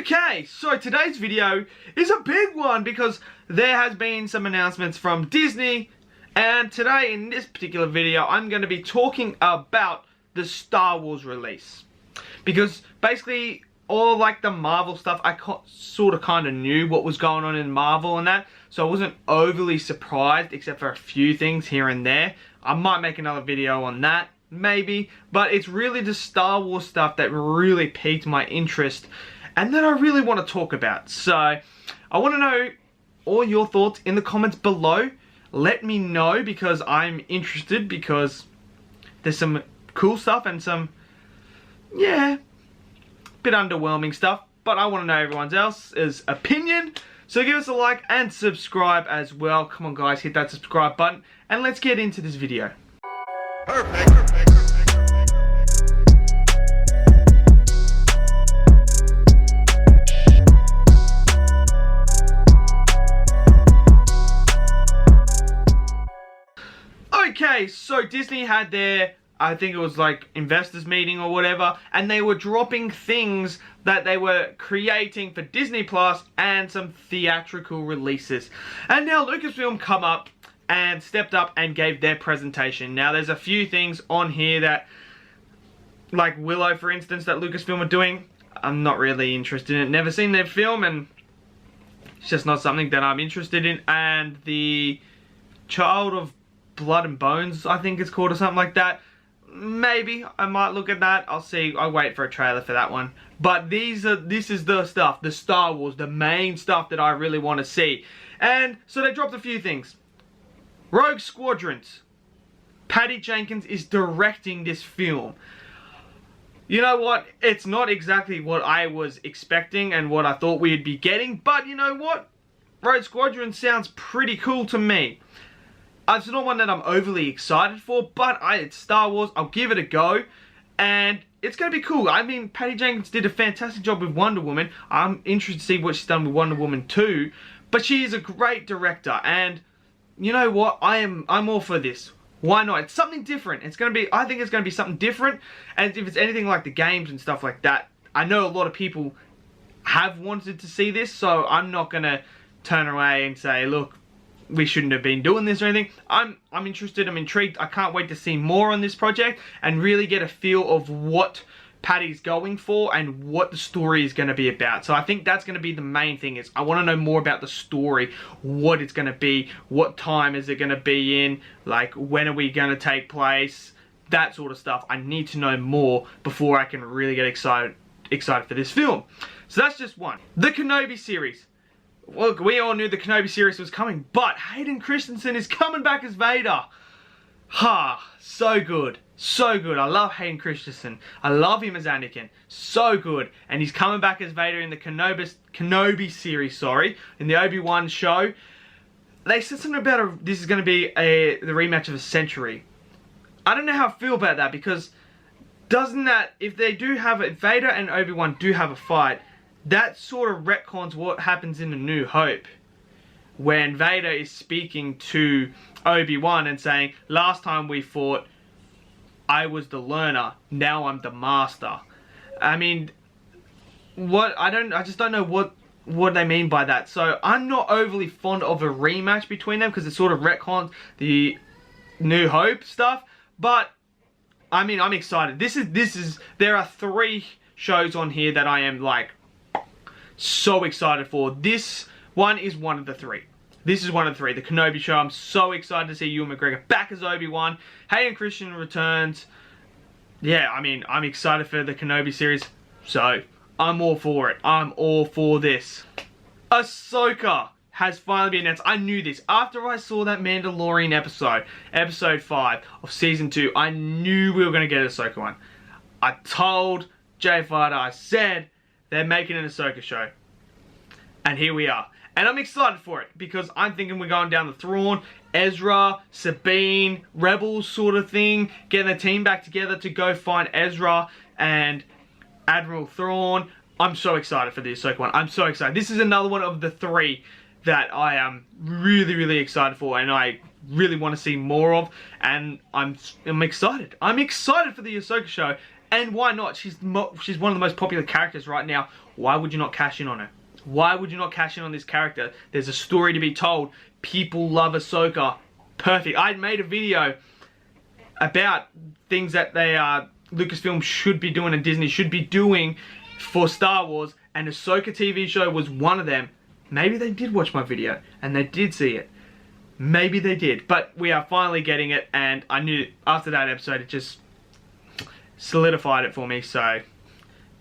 Okay, so today's video is a big one because there has been some announcements from Disney, and today in this particular video I'm going to be talking about the Star Wars release. Because basically all like the Marvel stuff, I sort of kind of knew what was going on in Marvel and that, so I wasn't overly surprised except for a few things here and there. I might make another video on that, maybe, but it's really the Star Wars stuff that really piqued my interest and that I really want to talk about. So I want to know all your thoughts in the comments below. Let me know because I'm interested, because there's some cool stuff and some, yeah, bit underwhelming stuff, but I want to know everyone else's opinion. So give us a like and subscribe as well. Come on guys, hit that subscribe button and let's get into this video. Perfect. Okay, so Disney had their, I think it was like investors meeting or whatever, and they were dropping things that they were creating for Disney Plus and some theatrical releases. And now Lucasfilm come up and stepped up and gave their presentation. Now there's a few things on here that, like Willow for instance, that Lucasfilm are doing. I'm not really interested in it. Never seen their film and it's just not something that I'm interested in. And the Child of Blood and Bones, I think it's called, or something like that. Maybe I might look at that. I'll see. I'll wait for a trailer for that one. But this is the stuff, the Star Wars, the main stuff that I really want to see. And so they dropped a few things. Rogue Squadrons. Patty Jenkins is directing this film. You know what? It's not exactly what I was expecting and what I thought we'd be getting. But you know what? Rogue Squadron sounds pretty cool to me. It's not one that I'm overly excited for, but it's Star Wars. I'll give it a go, and it's going to be cool. I mean, Patty Jenkins did a fantastic job with Wonder Woman. I'm interested to see what she's done with Wonder Woman 2, but she is a great director, and you know what? I'm all for this. Why not? It's something different. It's going to be, I think it's going to be something different, and if it's anything like the games and stuff like that, I know a lot of people have wanted to see this, so I'm not going to turn away and say, look, we shouldn't have been doing this or anything. I'm interested, I'm intrigued. I can't wait to see more on this project and really get a feel of what Patty's going for and what the story is going to be about. So I think that's going to be the main thing, is I want to know more about the story, what it's going to be, what time is it going to be in, like when are we going to take place, that sort of stuff. I need to know more before I can really get excited for this film. So that's just one. The Kenobi series. Look, we all knew the Kenobi series was coming, but Hayden Christensen is coming back as Vader. Ha, so good. So good. I love Hayden Christensen. I love him as Anakin. So good. And he's coming back as Vader in the Kenobi series, in the Obi-Wan show. They said something about this is going to be the rematch of a century. I don't know how I feel about that, because doesn't that, if they do have it, Vader and Obi-Wan do have a fight, that sort of retcons what happens in A New Hope, when Vader is speaking to Obi-Wan and saying, last time we fought, I was the learner, now I'm the master. I mean, I just don't know what they mean by that. So I'm not overly fond of a rematch between them, because it sort of retcons the New Hope stuff. But I mean, I'm excited. There are 3 shows on here that I am like so excited for. This one is one of the 3. This is one of the 3. The Kenobi show. I'm so excited to see Ewan McGregor back as Obi-Wan. Hayden Christensen returns. Yeah, I mean, I'm excited for the Kenobi series. So, I'm all for it. I'm all for this. Ahsoka has finally been announced. I knew this. After I saw that Mandalorian episode 5 of season 2, I knew we were going to get an Ahsoka one. I told Jay Fighter, I said, they're making an Ahsoka show. And here we are. And I'm excited for it, because I'm thinking we're going down the Thrawn, Ezra, Sabine, Rebels sort of thing. Getting the team back together to go find Ezra and Admiral Thrawn. I'm so excited for the Ahsoka one. I'm so excited. This is another one of the 3 that I am really, really excited for, and I really want to see more of. And I'm excited. I'm excited for the Ahsoka show. And why not? She's one of the most popular characters right now. why would you not cash in on her? Why would you not cash in on this character? There's a story to be told. People love Ahsoka. Perfect. I made a video about things that Lucasfilm should be doing and Disney should be doing for Star Wars, and Ahsoka TV show was one of them. Maybe they did watch my video and they did see it. Maybe they did, but we are finally getting it, and I knew after that episode it just solidified it for me. So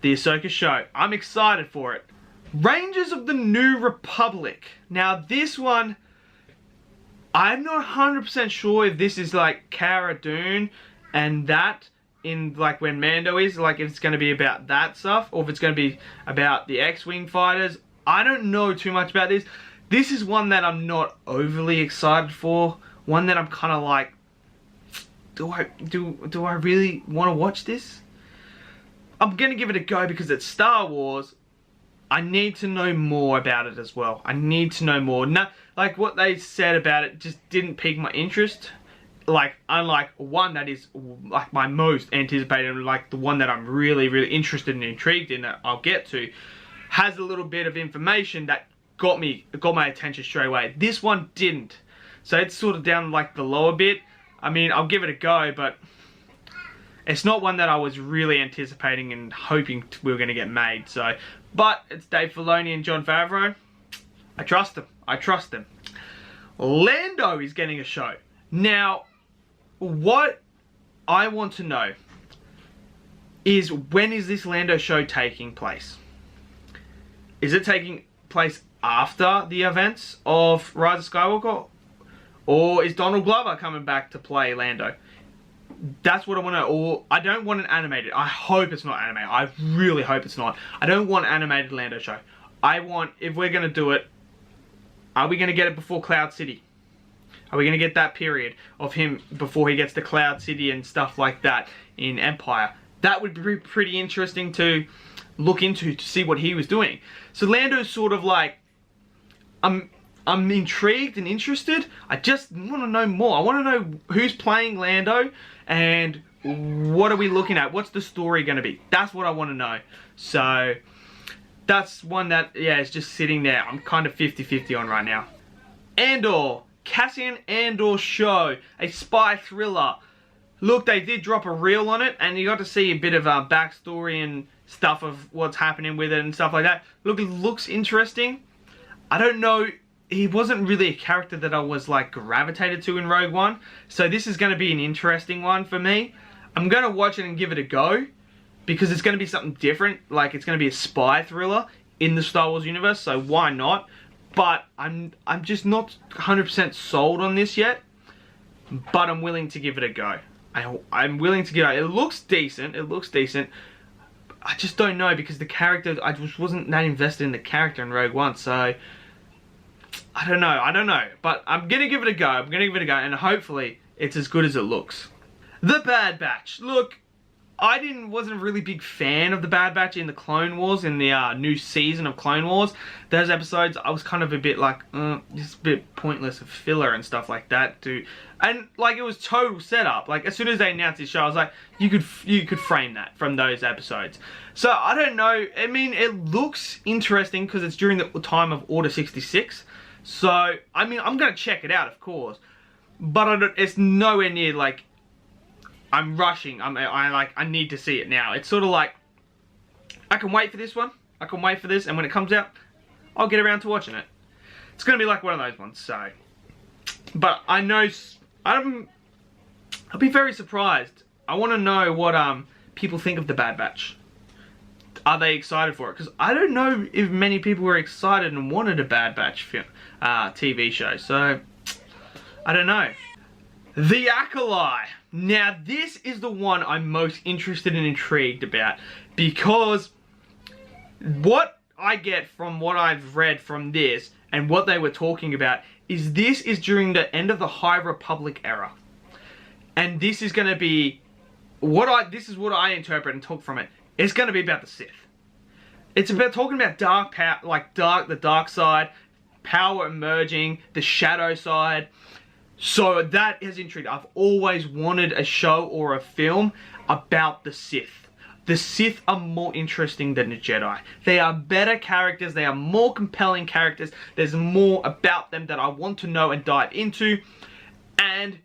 the Ahsoka show, I'm excited for it. Rangers of the New Republic. Now this one, I'm not 100% sure if this is like Cara Dune and that in like when Mando is, like if it's going to be about that stuff or if it's going to be about the X-Wing fighters. I don't know too much about this. This is one that I'm not overly excited for. One that I'm kind of like, do I really want to watch this? I'm going to give it a go because it's Star Wars. I need to know more about it as well. I need to know more. No, like what they said about it just didn't pique my interest. Like, unlike one that is like my most anticipated, like the one that I'm really, really interested and intrigued in that I'll get to, has a little bit of information that got my attention straight away. This one didn't. So it's sort of down like the lower bit. I mean, I'll give it a go, but it's not one that I was really anticipating and hoping we were going to get made. So, but it's Dave Filoni and Jon Favreau. I trust them. I trust them. Lando is getting a show. Now, what I want to know is, when is this Lando show taking place? Is it taking place after the events of Rise of Skywalker? Or is Donald Glover coming back to play Lando? That's what I want to know. Or I don't want an animated. I hope it's not animated. I really hope it's not. I don't want an animated Lando show. I want, if we're going to do it, are we going to get it before Cloud City? Are we going to get that period of him before he gets to Cloud City and stuff like that in Empire? That would be pretty interesting to look into, to see what he was doing. So Lando's sort of like, I'm intrigued and interested. I just want to know more. I want to know who's playing Lando and what are we looking at? What's the story going to be? That's what I want to know. So that's one that, yeah, is just sitting there. I'm kind of 50-50 on right now. Andor. Cassian Andor show. A spy thriller. Look, they did drop a reel on it, and you got to see a bit of a backstory and stuff of what's happening with it and stuff like that. Look, it looks interesting. I don't know, he wasn't really a character that I was like gravitated to in Rogue One, so this is going to be an interesting one for me. I'm going to watch it and give it a go, because it's going to be something different. Like, it's going to be a spy thriller in the Star Wars universe, so why not? But I'm just not 100% sold on this yet, but I'm willing to give it a go. I'm willing to give it. It looks decent. It looks decent. I just don't know, because the character, I just wasn't that invested in the character in Rogue One, so I don't know. But I'm gonna give it a go. And hopefully it's as good as it looks. The Bad Batch. Look, I wasn't a really big fan of the Bad Batch in the Clone Wars, in the new season of Clone Wars. Those episodes, I was kind of a bit like, just a bit pointless of filler and stuff like that, too. And like, it was total setup. Like, as soon as they announced this show, I was like, you could frame that from those episodes. So I don't know. I mean, it looks interesting because it's during the time of Order 66. So I mean, I'm gonna check it out, of course, but it's nowhere near like, I'm rushing. I need to see it now. It's sort of like, I can wait for this one. I can wait for this, and when it comes out, I'll get around to watching it. It's gonna be like one of those ones. So, but I know I'll be very surprised. I want to know what people think of the Bad Batch. Are they excited for it? Because I don't know if many people were excited and wanted a Bad Batch film, TV show. So I don't know. The Acolyte. Now this is the one I'm most interested and intrigued about, because what I get from what I've read from this and what they were talking about is this is during the end of the High Republic era, and this is going to be this is what I interpret and took from it. It's going to be about the Sith. It's about talking about dark power, like the dark side, power emerging, the shadow side. So that has intrigued. I've always wanted a show or a film about the Sith, the Sith are more interesting than the Jedi. They are better characters. They are more compelling characters. There's more about them that I want to know and dive into. And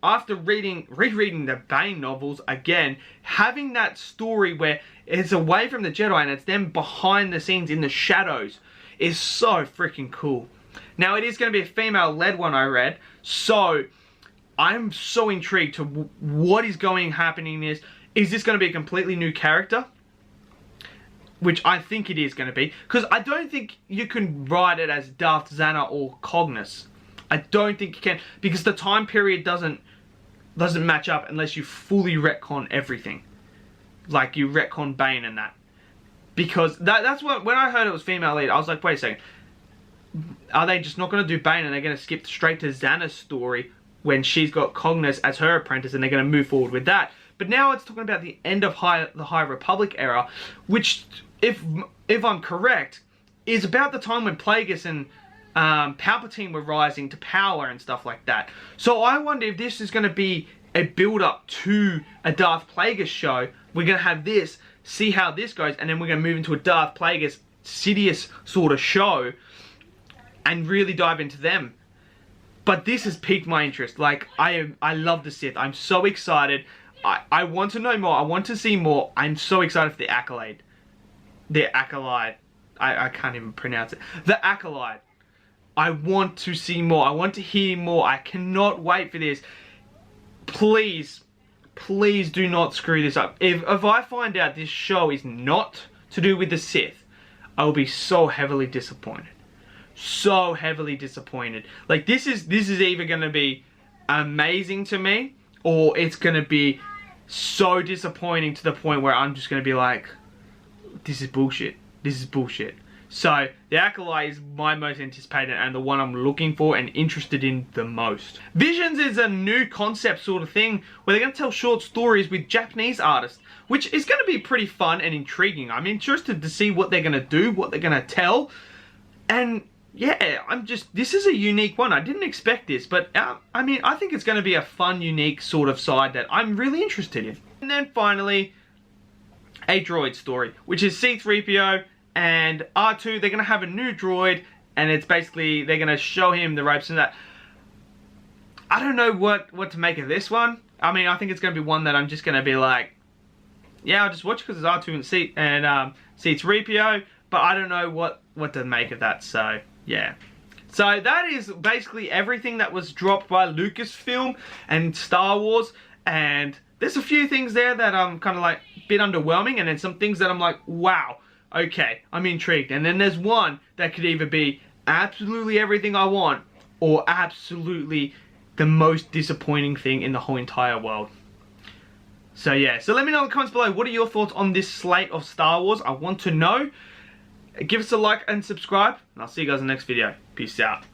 after rereading the Bane novels again, having that story where it's away from the Jedi and it's them behind the scenes in the shadows is so freaking cool. Now, it is going to be a female-led one, I read, so I'm so intrigued to what is happening in this. Is this going to be a completely new character? Which I think it is going to be. Because I don't think you can write it as Darth Xana or Cognis. I don't think you can. Because the time period doesn't match up unless you fully retcon everything. Like you retcon Bane and that. Because that's what, when I heard it was female lead, I was like, wait a second. Are they just not going to do Bane and they're going to skip straight to Xana's story when she's got Cognis as her apprentice and they're going to move forward with that? But now it's talking about the end of the High Republic era, which, if I'm correct, is about the time when Plagueis and Palpatine were rising to power and stuff like that. So I wonder if this is going to be a build-up to a Darth Plagueis show. We're going to have this, see how this goes, and then we're going to move into a Darth Plagueis Sidious sort of show and really dive into them. But this has piqued my interest. Like, I love the Sith. I'm so excited. I want to know more. I want to see more. I'm so excited for the Acolyte. The Acolyte. I can't even pronounce it. The Acolyte. I want to see more. I want to hear more. I cannot wait for this. Please, please do not screw this up. If I find out this show is not to do with the Sith, I will be so heavily disappointed. So heavily disappointed. Like, this is either going to be amazing to me, or it's going to be so disappointing to the point where I'm just going to be like, this is bullshit. This is bullshit. So, the Acolyte is my most anticipated and the one I'm looking for and interested in the most. Visions is a new concept sort of thing where they're going to tell short stories with Japanese artists, which is going to be pretty fun and intriguing. I'm interested to see what they're going to do, what they're going to tell. And yeah, this is a unique one. I didn't expect this, but I mean, I think it's going to be a fun, unique sort of side that I'm really interested in. And then finally, a droid story, which is C-3PO and R2. They're going to have a new droid, and it's basically, they're going to show him the ropes and that. I don't know what to make of this one. I mean, I think it's going to be one that I'm just going to be like, yeah, I'll just watch it because it's R2 and C-3PO, but I don't know what to make of that, so yeah. So that is basically everything that was dropped by Lucasfilm and Star Wars, and there's a few things there that I'm kind of like a bit underwhelming, and then some things that I'm like, wow, okay, I'm intrigued. And then there's one that could either be absolutely everything I want, or absolutely the most disappointing thing in the whole entire world. So yeah, so let me know in the comments below, what are your thoughts on this slate of Star Wars? I want to know. Give us a like and subscribe, and I'll see you guys in the next video. Peace out.